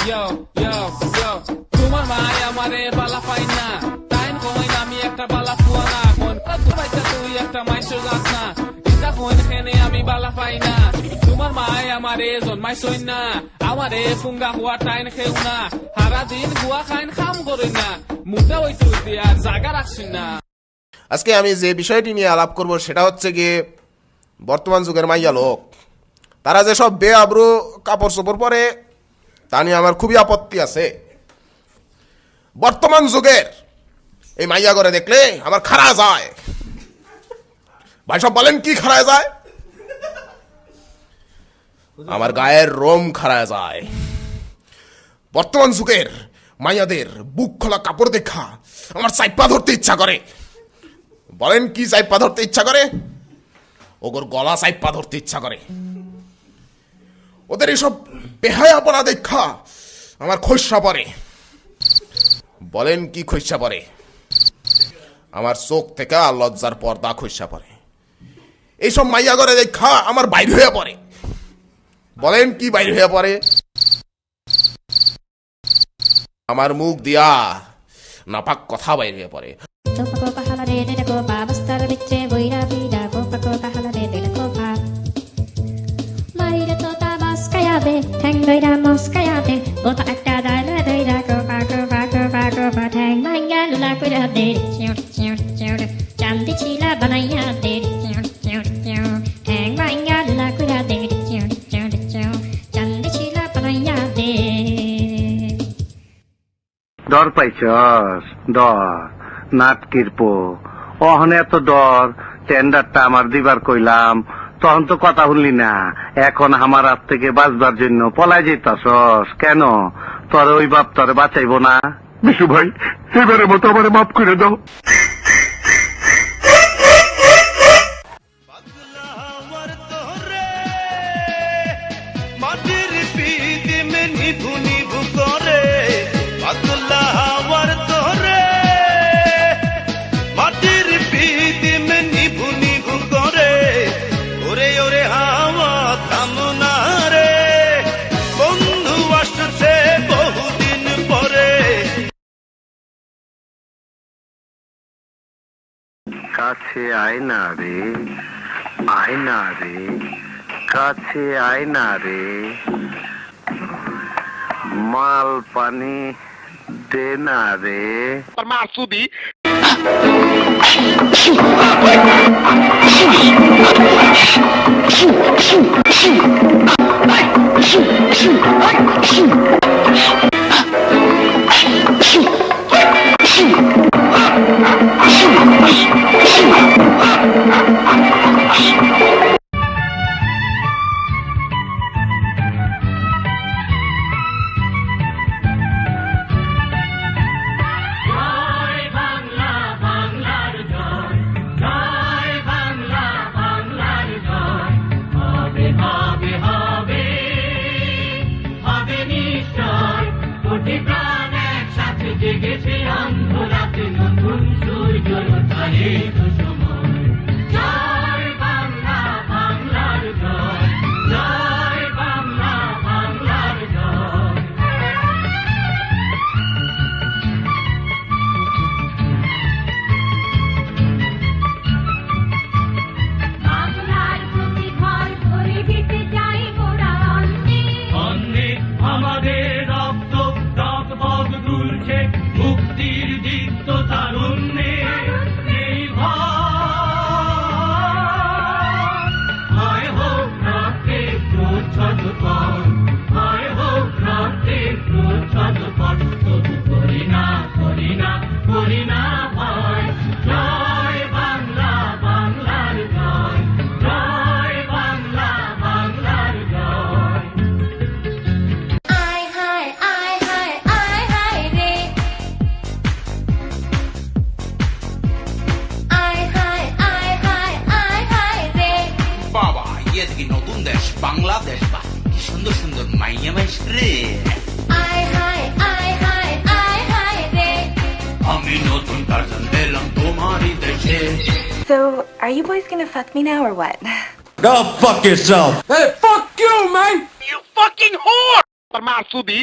ইয়ো ইয়ো ইয়ো তোমার মাই আমারে বালা পাই না টাইম কই না আমি একটা বালা ফুয়া না কোন বাচ্চা তুই একটা মাইসো যাস না এটা কোন খেনে আমি বালা পাই না তোমার মাই আমারে জন্মাইছই না আমারে ফুঙ্গা হুয়া টাইম খেউ না সারা দিন গুয়া খাইন খাম করি না মুখটা ওই তুই দিয়া জায়গা রাখছি না। আজকে আমি যে বিষয়টি নিয়ে আলাপ করব সেটা হচ্ছে গিয়ে বর্তমান যুগের মাইয়া লোক তারা যে সব বেআব্রু কাপড় চোপড় পরে তা নিয়ে আমার খুবই আপত্তি আছে। বর্তমান যুগের এই মাইয়া করে দেখলে আমার খাড়া যায়। ভাই সব বলেন কি খাড়ায় যায়? আমার গায়ের রোম খাড়ায় যায়। বর্তমান যুগের মাইয়াদের বুক খোলা কাপড় দেখা আমার চাইপা ধরতে ইচ্ছা করে। বলেন কি চাইপা ধরতে ইচ্ছা করে? ওগর গলা চাইপা ধরতে ইচ্ছা করে। ওদের এইসব বেহায়াপনা দেখা আমার খসা পড়ে। বলেন কি খসা পড়ে? আমার চোখ থেকে লজ্জার পর্দা খসা পড়ে। এইসব মাইয়া করে দেখা আমার বাইর হয়ে পড়ে। বলেন কি বাইর হয়ে পড়ে? আমার মুখ দিয়া নাপাক কথা বাইর হয়ে পড়ে। চান্দি ছিলা বানাইয়া দে ঠ্যাং ভাঙ্গা লুলা কইরা দে চান্দি ছিলা বানাইয়া দে। ডর পাইছস? ডর নাটকির পো অহনে এত ডর। টেন্ডারটা আমার দিবার কইলাম তখন তো কথা শুনলি না। এখন আমার হাত থেকে বাঁচবার জন্য পলাই যেতাছস কেন? তোর ওই বাপ তোরে বাঁচাইবো না? বিশু ভাই এবারে মতো আমারে মাফ করে দাও। কাছে আয় না রে, আয় না রে, কাছে আয় না রে, মাল পানি দে না রে। মাসুদি বাংলাদেশ বা কি সুন্দর সুন্দর মাইয়া মাইশ রে। আমি নতুন টার্জান পেলাম তোমারই দেশে। So, are you boys gonna fuck me now or what? Go fuck yourself. Hey, fuck you, man! You fucking whore! তোর মার সুদি